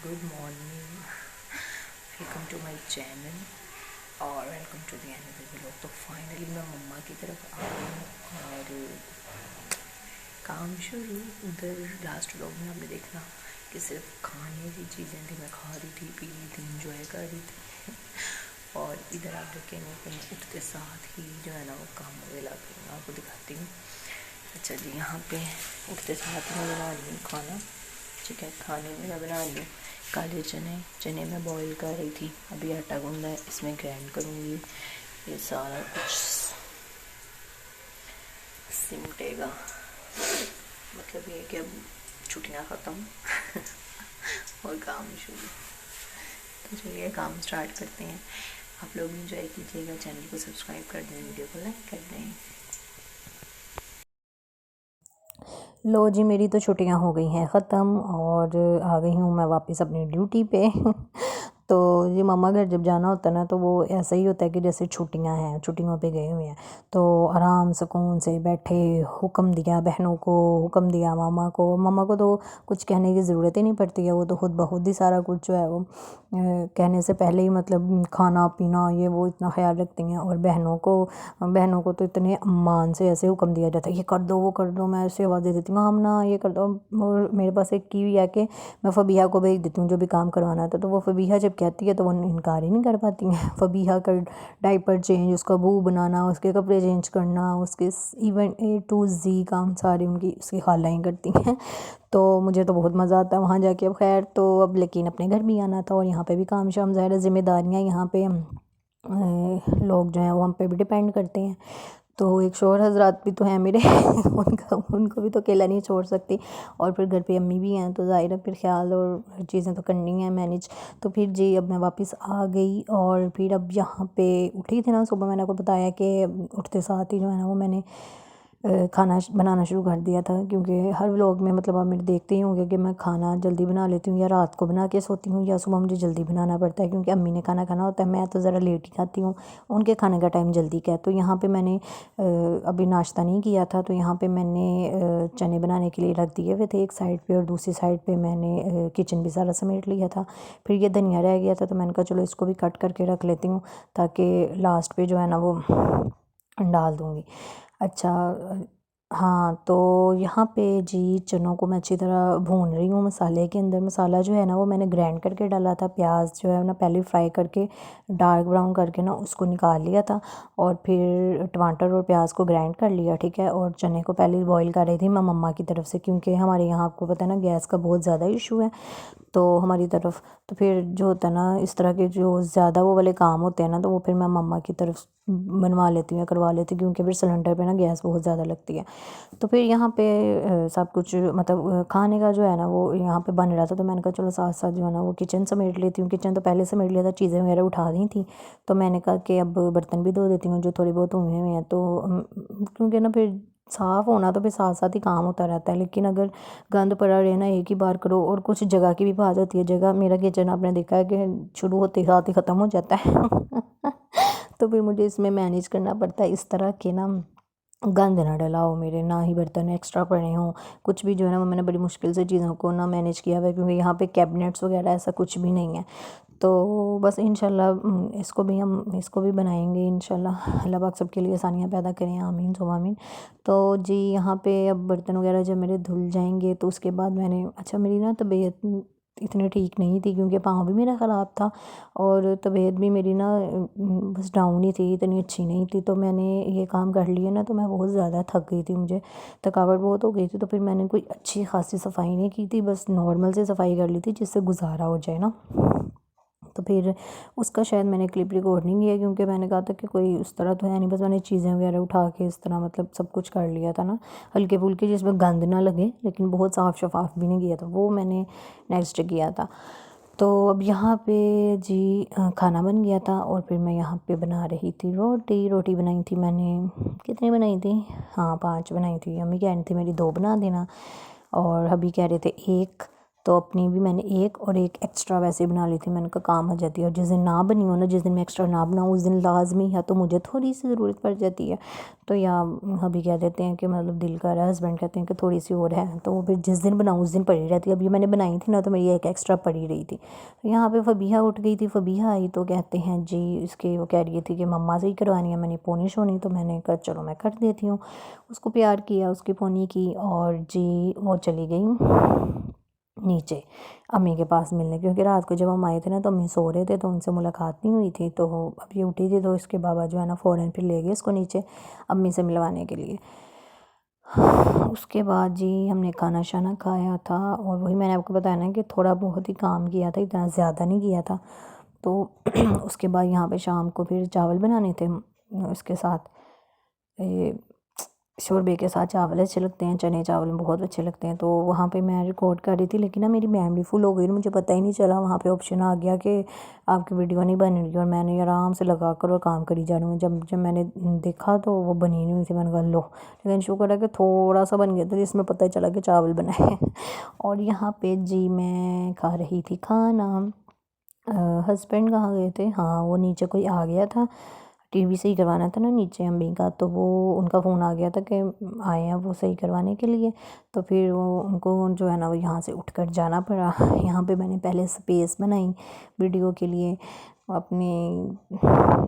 Good morning, welcome to my channel और welcome to the another vlog. तो finally मैं मम्मा की तरफ आ गई हूँ और काम शुरू। उधर लास्ट व्लॉग में आपने देखा कि सिर्फ खाने की चीज़ें थी, मैं खा रही थी, पी रही थी, इंजॉय कर रही थी। और इधर आप देखेंगे कि मैं उठते साथ ही जो है ना वो काम वगैरह मैं आपको दिखाती हूँ। अच्छा जी, यहाँ पे उठते साथ मैं बना रही हूँ खाना। ठीक है, खाने में मैं बना रही हूँ काले चने मैं बॉईल कर रही थी। अभी आटा गूंदा है, इसमें ग्राइंड करूँगी। ये सारा कुछ सिमटेगा, मतलब ये कि अब छुट्टियाँ ख़त्म और काम शुरू। तो चलिए काम स्टार्ट करते हैं। आप लोग एंजॉय कीजिएगा, चैनल को सब्सक्राइब कर दें, वीडियो को लाइक कर दें। लो जी, मेरी तो छुट्टियां हो गई हैं ख़त्म और आ गई हूँ मैं वापस अपनी ड्यूटी पे तो ये मामा घर जब जाना होता है ना, तो वो ऐसा ही होता है कि जैसे छुट्टियां हैं, छुट्टियों पे गए हुए हैं। तो आराम सुकून से बैठे, हुक्म दिया बहनों को, हुक्म दिया मामा को तो कुछ कहने की ज़रूरत ही नहीं पड़ती है। वो तो खुद ब खुद ही सारा कुछ जो है वो कहने से पहले ही मतलब खाना पीना ये वो इतना ख्याल रखती हैं। और बहनों को तो इतने मान से ऐसे हुक्म दिया जाता है, ये कर दो वो कर दो। मैं ऐसे आवाज़ दे देती हूँ, हम ना ये कर दो। और मेरे पास एक की है कि मैं फ़बीहा को भेज देती हूँ जो भी काम करवाना था। तो वो फ़बीहा जब कहती है तो वो इनकार ही नहीं कर पाती हैं। फ़बीहा का डाइपर चेंज, उसका बू बनाना, उसके कपड़े चेंज करना, उसके इवन A to Z काम सारे उसकी खाला ही करती हैं। तो मुझे तो बहुत मज़ा आता है वहाँ जाके। अब खैर तो अब लेकिन अपने घर भी आना था और यहाँ पे भी काम शाम ज़ाहिर ज़िम्मेदारियाँ यहाँ पे लोग जो हैं वो हम पे भी डिपेंड करते हैं। तो एक शौहर हज़रात भी तो हैं मेरे उनको भी तो अकेला नहीं छोड़ सकती। और फिर घर पे अम्मी भी हैं, तो ज़ाहिर है फिर ख्याल और चीज़ें तो करनी है मैनेज। तो फिर जी अब मैं वापस आ गई और फिर अब यहाँ पे उठी थी ना सुबह। मैंने आपको बताया कि उठते साथ ही जो है ना वो मैंने खाना बनाना शुरू कर दिया था। क्योंकि हर व्लॉग में मतलब आप मेरे देखते ही होंगे कि मैं खाना जल्दी बना लेती हूँ, या रात को बना के सोती हूँ या सुबह मुझे जल्दी बनाना पड़ता है क्योंकि अम्मी ने खाना खाना होता है। मैं तो ज़रा लेट ही खाती हूँ, उनके खाने का टाइम जल्दी का है। तो यहाँ पे मैंने अभी नाश्ता नहीं किया था, तो यहाँ पे मैंने चने बनाने के लिए रख दिए हुए थे एक साइड पे, और दूसरी साइड पे मैंने किचन भी सारा समेट लिया था। फिर ये धनिया रह गया था, तो मैंने कहा चलो इसको भी कट करके रख लेती हूँ ताकि लास्ट पे जो है ना वो डाल दूँगी। अच्छा, हाँ, तो यहाँ पे जी चनों को मैं अच्छी तरह भून रही हूँ मसाले के अंदर। मसाला जो है ना वो मैंने ग्राइंड करके डाला था। प्याज जो है ना पहले फ्राई करके डार्क ब्राउन करके ना उसको निकाल लिया था, और फिर टमाटर और प्याज को ग्राइंड कर लिया। ठीक है, और चने को पहले बॉईल कर रही थी मैं मम्मा की तरफ से, क्योंकि हमारे यहाँ आपको पता है ना गैस का बहुत ज़्यादा इशू है तो हमारी तरफ। तो फिर जो होता है ना इस तरह के जो ज़्यादा वो वाले काम होते हैं ना, तो वो फिर मैं मम्मा की तरफ बनवा लेती हूँ या करवा लेती हूँ, क्योंकि फिर सिलेंडर पे ना गैस बहुत ज़्यादा लगती है। तो फिर यहाँ पे सब कुछ मतलब खाने का जो है ना वो यहाँ पे बन रहा था। तो मैंने कहा चलो साथ साथ जो है ना वो किचन समेट लेती हूँ। किचन तो पहले समेट लिया था, चीज़ें वगैरह उठा दी थी। तो मैंने कहा कि अब बर्तन भी धो देती हूँ जो थोड़े बहुत हुए हुए हैं। तो क्योंकि ना फिर साफ़ होना तो फिर साथ साथ ही काम होता रहता है, लेकिन अगर गंद पड़ा रहे ना एक ही बार करो। और कुछ जगह की भी बात होती है, जगह मेरा किचन आपने देखा है कि शुरू होते साथ ही ख़त्म हो जाता है तो फिर मुझे इसमें मैनेज करना पड़ता है इस तरह के ना गंद ना डला हो मेरे, ना ही बर्तन एक्स्ट्रा पड़े हों। कुछ भी जो है ना वो मैंने बड़ी मुश्किल से चीज़ों को ना मैनेज किया हुआ है, क्योंकि यहाँ पे कैबिनेट्स वगैरह ऐसा कुछ भी नहीं है। तो बस इंशाल्लाह इसको भी बनाएंगे इंशाल्लाह। अल्लाह पाक सबके लिए आसानियाँ पैदा करें, आमीन सुम्मा आमीन। तो जी यहाँ पे अब बर्तन वगैरह जब मेरे धुल जाएंगे तो उसके बाद मैंने अच्छा मेरी ना तबीयत इतनी ठीक नहीं थी, क्योंकि पाँव भी मेरा ख़राब था और तबीयत भी मेरी ना बस डाउन ही थी, इतनी अच्छी नहीं थी। तो मैंने ये काम कर लिया ना तो मैं बहुत ज़्यादा थक गई थी, मुझे थकावट बहुत हो गई थी। तो फिर मैंने कोई अच्छी खासी सफाई नहीं की थी, बस नॉर्मल से सफाई कर ली थी जिससे गुजारा हो जाए ना। तो फिर उसका शायद मैंने क्लिप रिकॉर्ड नहीं किया, क्योंकि मैंने कहा था कि कोई उस तरह तो है नहीं, बस मैंने चीज़ें वगैरह उठा के इस तरह मतलब सब कुछ कर लिया था ना, हल्के फुल्के जिसमें गंद ना लगे, लेकिन बहुत साफ़ शफाफ भी नहीं किया था, वो मैंने नेक्स्ट किया था। तो अब यहाँ पे जी खाना बन गया था और फिर मैं यहाँ पे बना रही थी रोटी बनाई थी मैंने। कितनी बनाई थी? हाँ 5 बनाई थी। अम्मी कह रही थी मेरी 2 बना देना, और अभी कह रहे थे 1। تو اپنی بھی میں نے ایک اور ایک ایکسٹرا ویسے بنا لی تھی. میں نے کہا کام آ جاتی ہے, اور جس دن نہ بنی ہو نا, جس دن میں ایکسٹرا نہ بناؤں, اس دن لازمی یا تو مجھے تھوڑی سی ضرورت پڑ جاتی ہے, تو یا ابھی کہہ دیتے ہیں کہ مطلب دل کر رہا ہے, ہسبینڈ کہتے ہیں کہ تھوڑی سی اور ہے, تو وہ پھر جس دن بناؤں اس دن پڑی رہتی ہے. اب یہ میں نے بنائی تھی نا, تو میری ایک ایکسٹرا پڑی رہی تھی. یہاں پہ فبیہہ اٹھ گئی تھی. فبیہہ آئی تو کہتے ہیں جی اس کے, وہ کہہ رہی تھی کہ مما سے ہی کروانی ہے, میں نے پونی شونی, تو میں نے کہا چلو میں کر دیتی ہوں. اس کو پیار کیا, اس کی پونی کی, اور جی وہ چلی گئی نیچے امی کے پاس ملنے, کیونکہ رات کو جب ہم آئے تھے نا تو امی سو رہے تھے, تو ان سے ملاقات نہیں ہوئی تھی. تو اب یہ اٹھی تھی, تو اس کے بابا جو ہے نا فوراً پھر لے گئے اس کو نیچے امی سے ملوانے کے لیے. اس کے بعد جی ہم نے کھانا شانا کھایا تھا, اور وہی میں نے آپ کو بتایا نا کہ تھوڑا بہت ہی کام کیا تھا, اتنا زیادہ نہیں کیا تھا. تو اس کے بعد یہاں پہ شام کو پھر چاول بنانے تھے, اس کے ساتھ شوربے کے ساتھ چاول اچھے لگتے ہیں, چنے چاول بہت اچھے لگتے ہیں. تو وہاں پہ میں ریکارڈ کر رہی تھی, لیکن نا میری میموری فل ہو گئی, مجھے پتہ ہی نہیں چلا. وہاں پہ آپشن آ گیا کہ آپ کی ویڈیو نہیں بن رہی, اور میں نے آرام سے لگا کر اور کام کری جا رہی ہوں. جب میں نے دیکھا تو وہ بنی نہیں ہوئی تھی. میں نے کہا لو, لیکن شکر ہے کہ تھوڑا سا بن گیا تھا, جس میں پتہ چلا کہ چاول بنائے. اور یہاں پہ جی میں کھا رہی تھی کھانا. ہسبینڈ کہاں گئے تھے؟ ہاں وہ نیچے کوئی آ گیا تھا, ٹی وی صحیح کروانا تھا نا نیچے امی کا, تو وہ ان کا فون آ گیا تھا کہ آئے ہیں وہ صحیح کروانے کے لیے. تو پھر وہ ان کو جو ہے نا وہ یہاں سے اٹھ کر جانا پڑا. یہاں پہ میں نے پہلے سپیس بنائی ویڈیو کے لیے, اپنی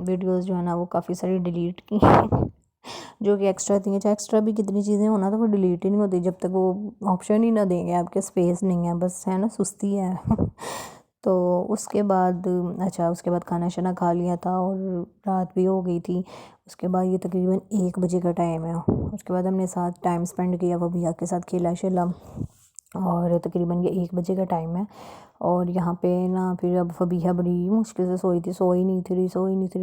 ویڈیوز جو ہے نا وہ کافی ساری ڈیلیٹ کی جو کہ ایکسٹرا تھیں. چاہے ایکسٹرا بھی کتنی چیزیں ہونا تو وہ ڈیلیٹ ہی نہیں ہوتی جب تک وہ آپشن ہی نہ دیں گے آپ کے, سپیس نہیں ہے, بس ہے نا سستی ہے. تو اس کے بعد اچھا اس کے بعد کھانا شانا کھا لیا تھا, اور رات بھی ہو گئی تھی. اس کے بعد یہ تقریباً 1 بجے کا ٹائم ہے. اس کے بعد ہم نے ساتھ ٹائم سپینڈ کیا, وہ بھیا کے ساتھ کھیلا شیلا, اور تقریباً یہ 1 بجے کا ٹائم ہے. اور یہاں پہ نا پھر اب فبیہہ بڑی مشکل سے سوئی تھی, سوئی نہیں تھی,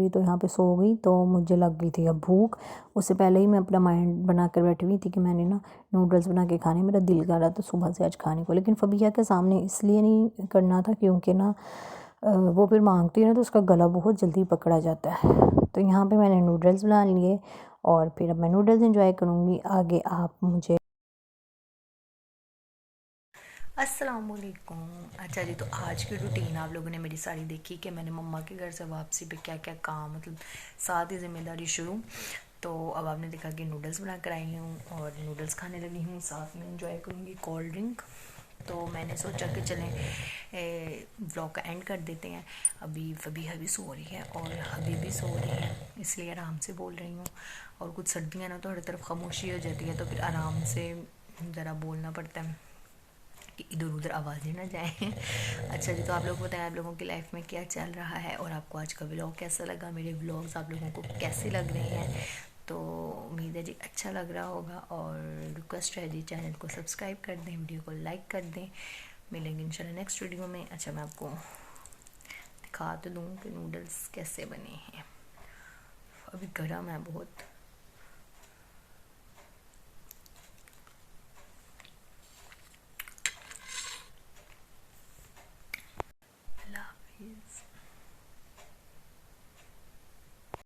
تو یہاں پہ سو گئی. تو مجھے لگ گئی تھی اب بھوک. اس سے پہلے ہی میں اپنا مائنڈ بنا کر بیٹھی ہوئی تھی کہ میں نے نا نوڈلس بنا کے کھانے, میرا دل کر رہا تھا صبح سے آج کھانے کو. لیکن فبیہہ کے سامنے اس لیے نہیں کرنا تھا کیونکہ نا وہ پھر مانگتی ہے نا, تو اس کا گلا بہت جلدی پکڑا جاتا ہے. تو یہاں پہ میں نے نوڈلس بنا لیے, اور پھر اب میں نوڈلس انجوائے کروں گی. آگے آپ مجھے السلام علیکم. اچھا جی, تو آج کی روٹین آپ لوگوں نے میری ساری دیکھی کہ میں نے مما کے گھر سے واپسی پہ کیا کیا کام, مطلب ساتھ ہی ذمہ داری شروع. تو اب آپ نے دیکھا کہ نوڈلس بنا کر آئی ہوں, اور نوڈلس کھانے لگی ہوں, ساتھ میں انجوائے کروں گی کولڈ ڈرنک. تو میں نے سوچا کہ چلیں ولاگ کا اینڈ کر دیتے ہیں. ابھی فبیہہ بھی سو رہی ہے اور حبیب بھی سو رہی ہے, اس لیے آرام سے بول رہی ہوں. اور کچھ سردیاں نا تو ہر طرف خاموشی ہو جاتی ہے, تو پھر آرام سے ذرا بولنا پڑتا ہے کہ ادھر ادھر آوازیں نہ جائیں. اچھا جی, تو آپ لوگ بتائیں آپ لوگوں کی لائف میں کیا چل رہا ہے, اور آپ کو آج کا ولاگ کیسا لگا, میرے ولاگز آپ لوگوں کو کیسے لگ رہے ہیں. تو امید ہے جی اچھا لگ رہا ہوگا, اور ریکویسٹ ہے جی چینل کو سبسکرائب کر دیں, ویڈیو کو لائک کر دیں. ملیں گے انشاءاللہ نیکسٹ ویڈیو میں. اچھا میں آپ کو دکھا تو دوں کہ نوڈلس کیسے بنے ہیں. ابھی گرم ہے بہت.